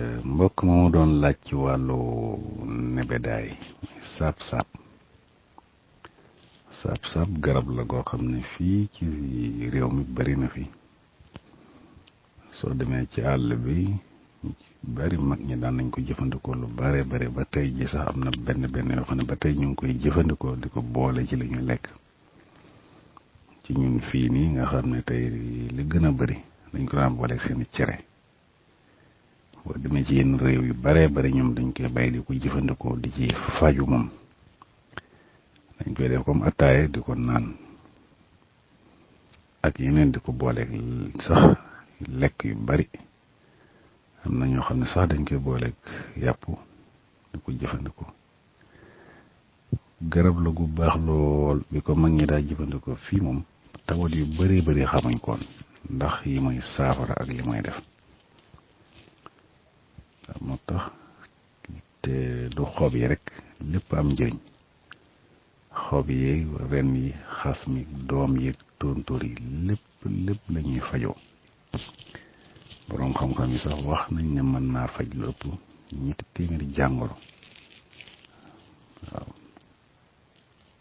mbokk moomu doon laaj ci wàllu nebedaay saab-saab saab-saab garab la goo xam ne fii ci réew mi bari na fi soo demee ci àll bi bari mag ñi daan nañ ko jëfandikoo lu bare bari ba tey ji sax am na benn yoo xam ne ba tey ñu ngi koy jëfandikoo di ko boole ci li ñuy lekk ci ñun fii nii nga xam ne tey li gën a bari dañ ko daan boole seeni cere boo demee ci yenn réew yu bare bari ñoom dañ koy bàyyi di ko jëfandikoo di ci faju moom dañ koy def comme attaaye di ko naan ak yeneen di ko booleeg sax lekk yu bari am na ñoo xam ne sax dañ koy booleeg yàpp di ko jëfandikoo garab la gu baax lool bi ko mag ñi daa jëfandikoo fii moom tawat yu bari xamuñ koon ndax yi mooy saafara ak li mooy def moo tax te du xob yi rek lépp am njëriñ xob yi ren yi xas mi doom yi tóontóor yi lépp la ñuy fajoo boroom xam-xam yi sax wax nañ ne mën naa faj lu ëpp 300 jàngoro waaw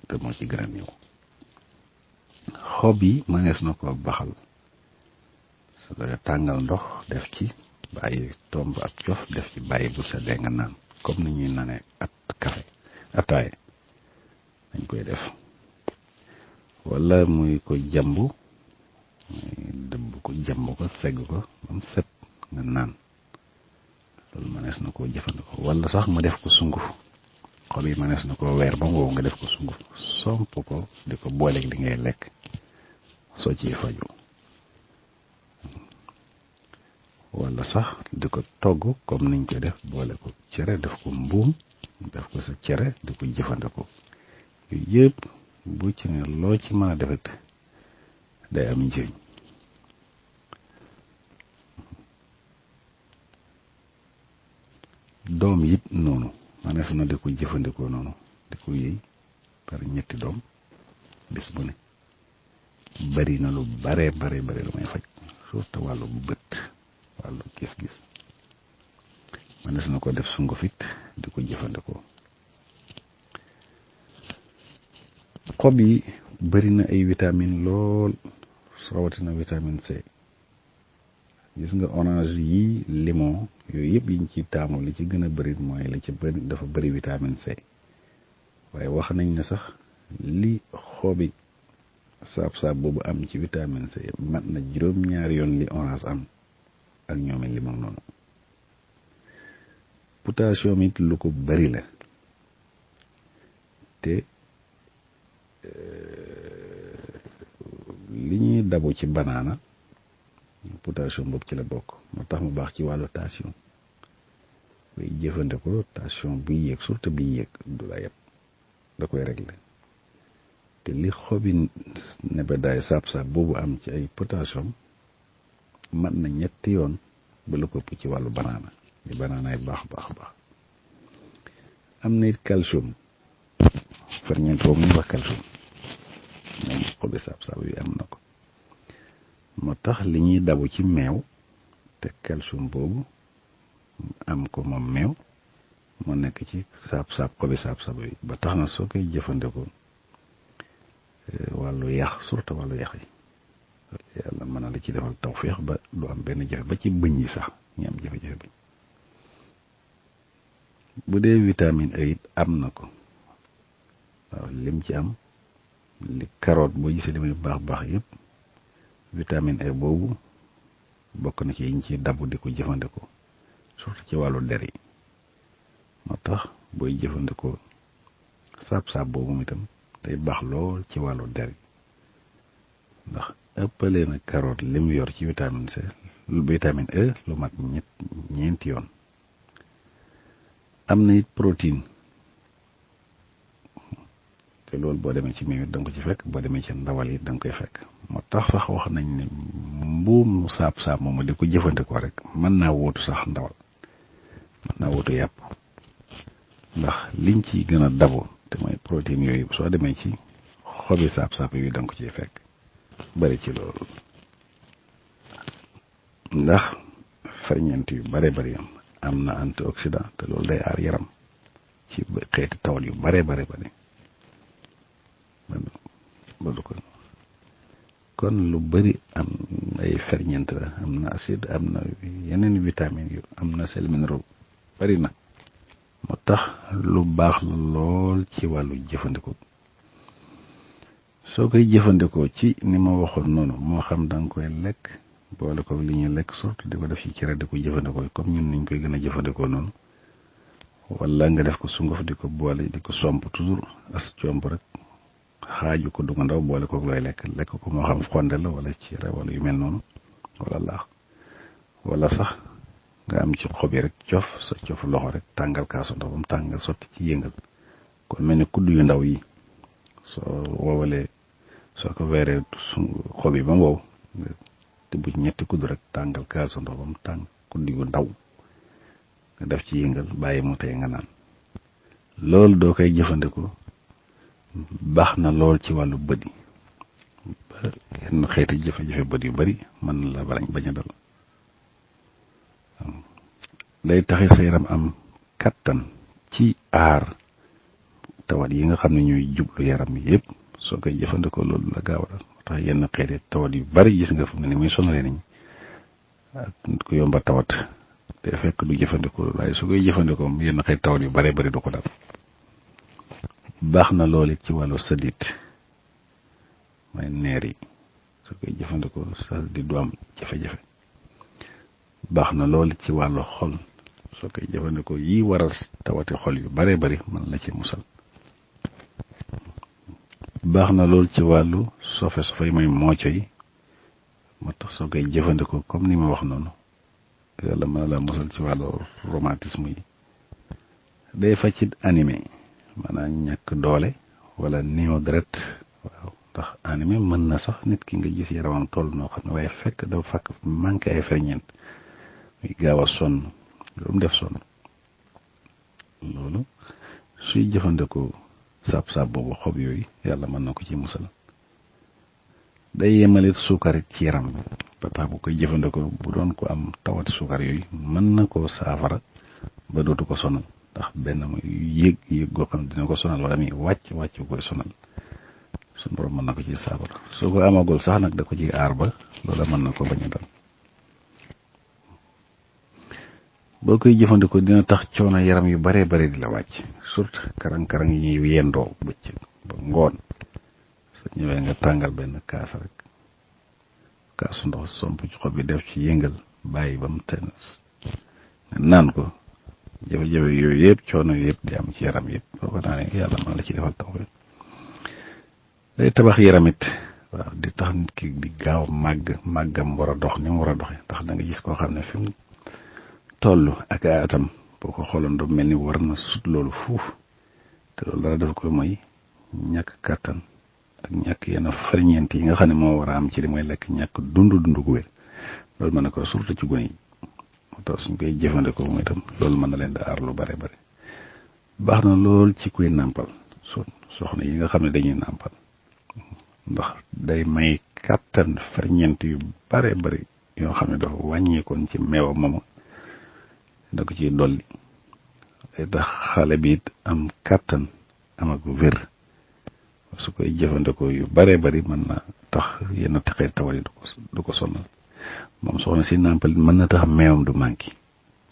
te moo ci gën a néew xob yi mënees na ko baxal su ko tàngal ndox def ci bàyyi tomb ak cof def ci bàyyi bu seddee nga naan comme ni ñuy nane café ataay dañ koy def wala muy ko jambu dëbb ko jamb ko segg ko bam set nga naan loolu mënees na koo jëfandikoo wala sax ma def ko sunguf xob yi mënees na koo weer ba ngoow nga def ko sunguf somp ko di ko booleeg li ngay lekk soo ciy faju wala sax di ko togg comme niñ koy def boole ko cere def ko mbuum def ko sa cere di ko jëfandikoo yooyu yëpp bu ci ne loo ci mën a defet day am njëriñ doom it noonu manees na di ko jëfandikoo noonu di ko yëy par 3 doom bis bu ne bari na lu bare lu may faj surtout wàllu bët wàllu gis-gis mënees na ko def sungufit di ko jëfandikoo xob yi bari na ay vitamine lool rawatina vitamine C gis nga orange yi limon yooyu yëpp yiñ ci taamu li ci gën a bari mooy li ci bari dafa bari vitamine C waaye wax nañ ne sax li xobi saab-saab boobu am ci vitamine C mat na 2 yoon li orange am ak ñoom limon noonu potassium it lu ko bari la te li ñuy dabu ci banaana potassium boobu ci la bokk moo tax mu baax ci wàllu tension buy jëfandikoo tension buy yéeg surtout buy yéeg du la yëpp da koy régler te li xobi nebedaay saab-saab boobu am ci ay potassium mat na 3 yoon ba la ko ëpp ci wàllu banaana li banaanaay baax am na it calcium ferñeent boobu ñuy wax calcium moom xobi saab-saab yi am na ko moo tax li ñuy dabu ci meew te calcium boobu am ko moom meew moo nekk ci saab-saab xobi saab-saab yi ba tax na soo koy jëfandikoo wàllu yax surtout wàllu yax yi yàlla mën na la ci defal tawféex ba du am benn jafe ba ci bëñ yi sax ñu am jafe-jafe bëñ bu dee vitamine A it am na ko waaw lim ci am li carotte boo gisee li muy baax yëpp vitamine A boobu bokk na ci yiñ ci dabu di ko jëfandikoo surtout ci wàllu der yi moo tax booy jëfandikoo saab-saab boobu itam day baax lool ci wàllu der yi ndax ëppalee na carotte li mu yor ci vitamine C vitamine E lu mat 4 yoon am na it protéine te loolu boo demee ci meew it da nga ko ci fekk boo demee ci ndawal yi da nga koy fekk moo tax sax wax nañ ne mbuum saab-saab moomu di ko jëfandikoo rek mën naa wóotu sax ndawal mën naa wóotu yàpp ndax liñ ci gën a dabu te mooy protéine yooyu soo demee ci xobi saab-saab yooyu da nga ko ciy fekk bari ci loolu ndax ferñeent yu bari am am na antioxydant te loolu day aar yaram ci xeeti tawat yu bare ba du ko kon lu bari am ay ferñeent la am na acide am na yeneen vitamine yu am na sel minéraux bari na moo tax lu baax la lool ci wàllu jëfandikoo soo koy jëfandikoo ci ni ma waxoon noonu moo xam da nga koy lekk boole ko li ñuy lekk surtout di ko def ci cere di ko jëfandikoo comme ñun niñ koy gën a jëfandikoo noonu wala nga def ko sunguf di ko boole di ko somp toujours as comp rek xaaju ko du nga ndaw boole ko looy lekk ko moo xam fonde la wala cere wala yu mel noonu wala laax wala sax nga am ci xob yi rek cof sa cofu loxo rek tàngal kaasu ndox ba mu tàng nga sotti ci yëngal kon mel ni kudd yu ndaw yi soo wowalee soo ko weeree xob yi ba mu wow te bu ñetti kudd rek tàngal kaasu ndox ba mu tàng kudd yu ndaw nga def ci yëngal bàyyi mu tey nga naan loolu doo koy jëfandikoo baax na lool ci wàllu bët yi ba yenn xeeti jafe-jafe bët yu bari mën la bañ a dal day taxi sa yaram am kattan ci aar tawat yi nga xam ne ñooy jublu yaram yëpp soo koy jëfandikoo loolu la gaaw a tax yenn xeeti tawat yu bari gis nga fu mu ne ni muy sonalee nañ ak nit ko yomba tawat te fekk du jëfandikoo waaye su koy jëfandikoo yenn xeeti tawat yu bari du ko dal baax na loolu ci wàllu sadit may neer yi soo koy jëfandikoo sa di du am jafe-jafe baax na loolu ci wàllu xol soo koy jëfandikoo yi waral tawati xol yu bari mën la ci musal baax na loolu ci wàllu sofe yi mooy mooco yi moo tax soo koy jëfandikoo comme ni ma wax noonu yàlla mën la musal ci wàllu rhumatisme yi day facit animé maanaam ñàkk doole wala néew deret waaw ndax animé mën na sax nit ki nga gis yaramam toll noo xam ne waaye fekk dafa fakk manqué ay ferñeent muy gaaw a sonn lu mu def sonn loolu suy jëfandikoo saab boobu xob yooyu yàlla mën na ko ci musal day yemalit suukarit ci yaram ba tax bu koy jëfandikoo bu doon ko am tawati suukar yooyu mën na koo saafara ba dootu ko sonal ndax benn muy yéeg goo xam ne dina ko sonal wala muy wàcc koy sonal suñu borom mën na ko ci saafara soo ko amagul sax nag da ko ci aar ba loola mën na ko bañ a dal boo koy jëfandikoo dina tax coono yaram yu bare di la wàcc surtout karang-karang yi ñuy yendoo bëccëg ba ngoon su ñëwee nga tàngal benn kaas rek kaasu ndox somp ci xob bi def ci yëngal bàyyi ba mu tenn nga naan ko jafe-jafe yooyu yëpp coono yëpp di am ci yaram yëpp boo ko naanee yàlla mën la ci defal taw day tabax yaram it waaw di tax nit ki di gaaw màggam war a dox ni mu war a doxee ndax da nga gis koo xam ne fi mu toll ak ay atam boo ko xooloon do mel ni war na sut loolu fuuf te loolu dara def ko mooy ñàkk kàttan ak ñàkk yenn ferñeent yi nga xam ne moo war a am ci li mooy lekk ñàkk dund gu wér loolu mën na ko surtout ci gone yi moo tax suñ koy jëfandikoo mooy itam loolu mën na leen di aar lu bare baax na lool ci kuy nàmpal soxna yi nga xam ne dañuy nàmpal ndax day may kàttan ferñeent yu bare yoo xam ne dafa wàññeekoon ci meewa moomu da ko ciy dolli day tax xale bi it am kàttan am ak wér su koy jëfandikoo yu bare mën na tax yenn taxee tawal yi du ko sonal moom soxna si nàmpal mën na tax meewam du manqué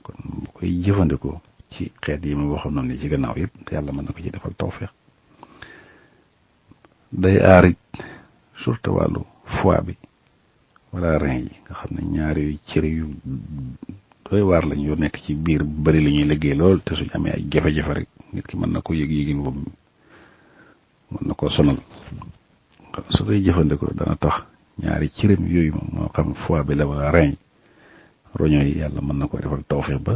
kon bu koy jëfandikoo ci xeet yi mu waxoon noonu ci gannaaw yëpp yàlla mën na ko ci defal tawfeex day aar it surtout wàllu foie bi wala rein yi nga xam ne ñaari yu cër yu doy waar lañ yu nekk ci biir bari li ñuy liggéey lool te suñ amee ay jafe-jafe rek nit ki mën na ko yëgin boobu mën na koo sonal su koy jëfandikoo dana tax ñaari cëram yooyu moom moo xam foie bi la wala rein roño yi yàlla mën na ko defal tawfeex ba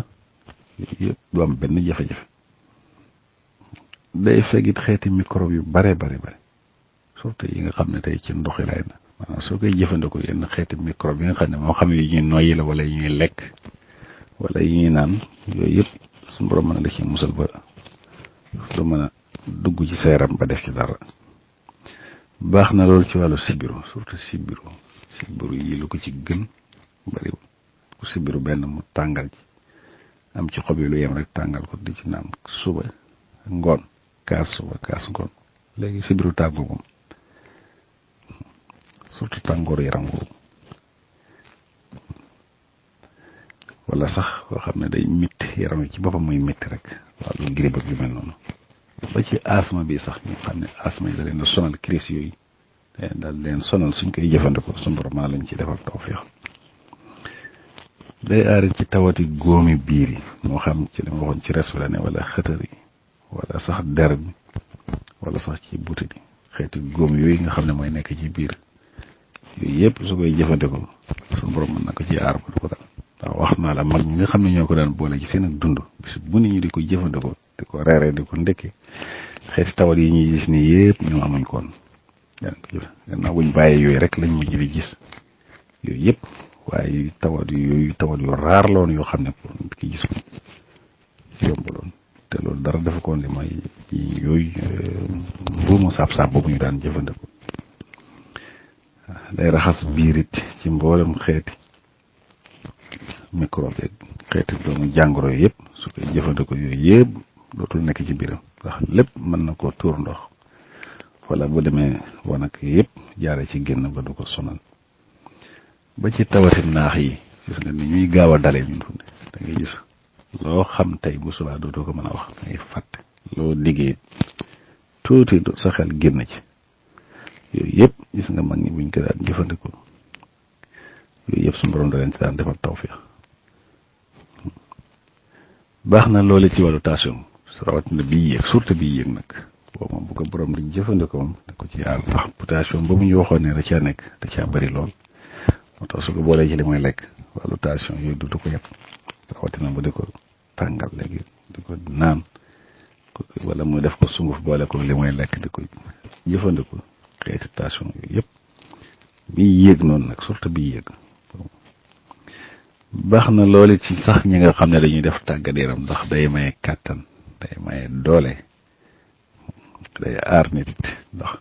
yëpp du am benn jafe-jafe day fegit xeeti microbe yu bare surtout yi nga xam ne tey ci ndox yi lay na maanaam soo koy jëfandikoo yenn xeeti microbe yi nga xam ne moo xam yi ñuy noyyi la wala yi ñuy lekk wala yi ñuy naan yooyu yëpp suñu borom mën na la ci musal ba lu mën a dugg ci sa yaram ba def ci dara baax na loolu ci wàllu sibiru surtout sibiru yi lu ko ci gën bariwul ku sibiru benn mu tàngal ci am ci xob yi lu yem rek tàngal ko di ci naan suba ngoon kaas suba kaas ngoon léegi sibiru tàggu moom surtout tàngooru yaram woowu wala sax koo xam ne day mitti yaram yi ci boppam muy mitti rek wàllu grippe ak yu mel noonu ba ci asma bi sax ñu xam ne asma yi da leen a sonal crise yooyu daal leen sonal suñ koy jëfandikoo suñu borom maa lañ ci defal tawfiix day aar ci tawati góomi biir yi moo xam ci li ma waxoon ci res la ne wala xëtër yi wala sax der bi wala sax ci butit yi xeeti góom yooyu nga xam ne mooy nekk ci biir yooyu yëpp su koy jëfandikoo suñu borom mën na ko ci aar ba du ko dal ndax wax naa la mag ñi nga xam ne ñoo ko daan boole ci seen ak dund bis bu nit ñi di ko jëfandikoo di ko reeree di ko ndekki xeeti tawat yi ñuy gis nii yëpp ñoom amuñ ko woon gannaaw buñ bàyyee yooyu rek lañ mujj di gis yooyu yëpp waaye tawat yu raar loon yoo xam ne pour nit ki gis ko yombaloon te loolu dara dafa ko li mooy yooyu mbuumu saab-saab boobu ñu daan jëfandikoo day raxas biir it ci mboolem xeeti microbe yeeg xeeti doomu jàngoro yëpp su koy jëfandikoo yooyu yëpp dootul nekk ci biiram ndax lépp mën na koo tuur ndox wala bu demee wanag yëpp jaare ci génn ba du ko sonal ba ci tawati naax yi gis nga ni ñuy gaaw a dalee ñun fu ne da ngay gis loo xam tey bu subaa dootoo ko mën a wax da ngay fàtte loo liggéey tuuti sa xel génn ci yooyu yëpp gis nga mag ñi buñ ko daan jëfandikoo yooyu yëpp suñu borom da leen ci daan defal tawfiix baax na loolu ci wàllu tension rawatina bii yéeg surtout bii yéeg nag boobu moom bu ko borom di jëfandikoo moom da ko ci aar ndax tension boobu ñu waxoon ne da caa nekk da caa bëri lool moo tax su ko boolee ci li muy lekk wàllu tension yooyu du ko yëpp rawatina bu di ko tàngal léegi di ko naan wala mu def ko sunguf boole ko li muy lekk di ko jëfandikoo xeeti tension yooyu yëpp bii yéeg noonu nag surtout bii yéeg baax na loolu ci sax ñi nga xam ne dañuy def tàggat yaram ndax day maye kàttan day maye doole day aar nit it ndax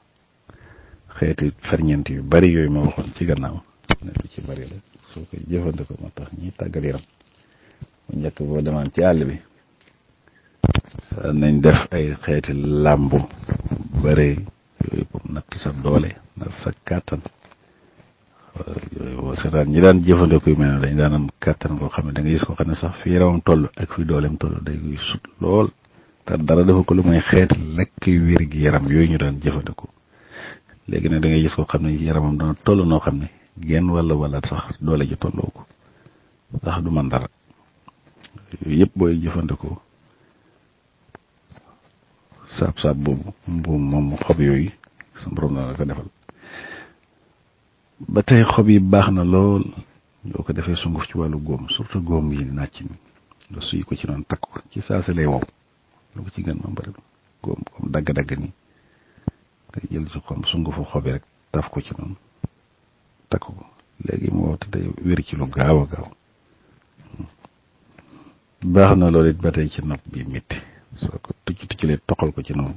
xeeti ferñeent yu bari yooyu ma waxoon ci gannaaw ne lu ci bari la soo koy jëfandikoo moo tax ñiy tàggat yaram bu njëkk boo demaan ci àll bi nañ def ay xeeti làmbu bare yooyu pour natt sa doole natt sa kàttan yooyu boo seetaan ñi daan jëfandikoo yu mel ne dañ daan am kàttan koo xam ne da nga gis ko xam ne sax fi yaramam toll ak fi dooleem toll day koy sut lool te dara dafa ko lu may xeeti lekk yu wér gi yaram yooyu ñu daan jëfandikoo léegi nag da ngay gis ko xam ne yaramam dana toll noo xam ne genn wala sax doole ji tolloo ko sax du man dara yooyu yëpp booy jëfandikoo saab-saab boobu mbuum moom xob yooyu sa borom na la ko defal ba tey xob yi baax na lool doo ko defee sunguf ci wàllu góom surtout góom yi nàcc ni nga suy ko ci noonu takk ko ci saa si lay wow lu ko ci gën ma bari góom comme dagg-dagg ni nga jël ci xom sungufu xobi rek taf ko ci noonu takk ko léegi mu wow te day wér ci lu gaaw a gaaw baax na loolu it ba tey ci nopp bi métti soo ko tuccalee toqal ko ci noonu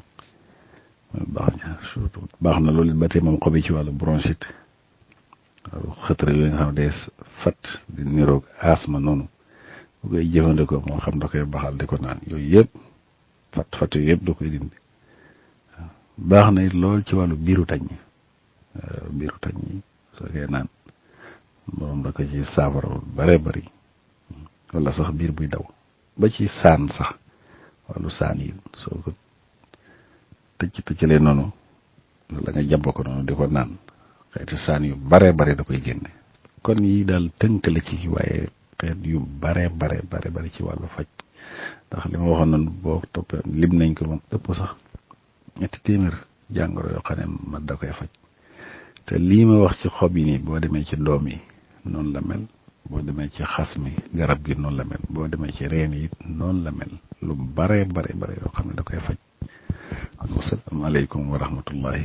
baax na loolu it ba tey moom xob yi ci wàllu bronchite waaw xëtër yooyu nga xam ne day fat di niroog asma noonu bu koy jëfandikoo moo xam da koy baxal di ko naan yooyu yëpp fat yooyu yëpp da koy dindi waaw baax na it lool ci wàllu biiru tañ yi soo koy naan moom da ko ci saafara bare bari wala sax biir buy daw ba ci saan sax wàllu saan yi soo ko tëccalee noonu wala nga jàpp ko noonu di ko naan xeeti saan yu bare da koy génne kon yi daal tënk la ci waaye xeet yu bare ci wàllu faj ndax li ma waxoon noonu boo toppee lim nañ ko moom ëpp sax 300 jàngoro yoo xam ne ma da koy faj te lii ma wax ci xob yi nii boo demee ci doom yi noonu la mel boo demee ci xas mi garab gi noonu la mel boo demee ci reen yi noonu la mel lu bare yoo xam ne da koy faj. Asalaamaaleykum wa rahmatullahi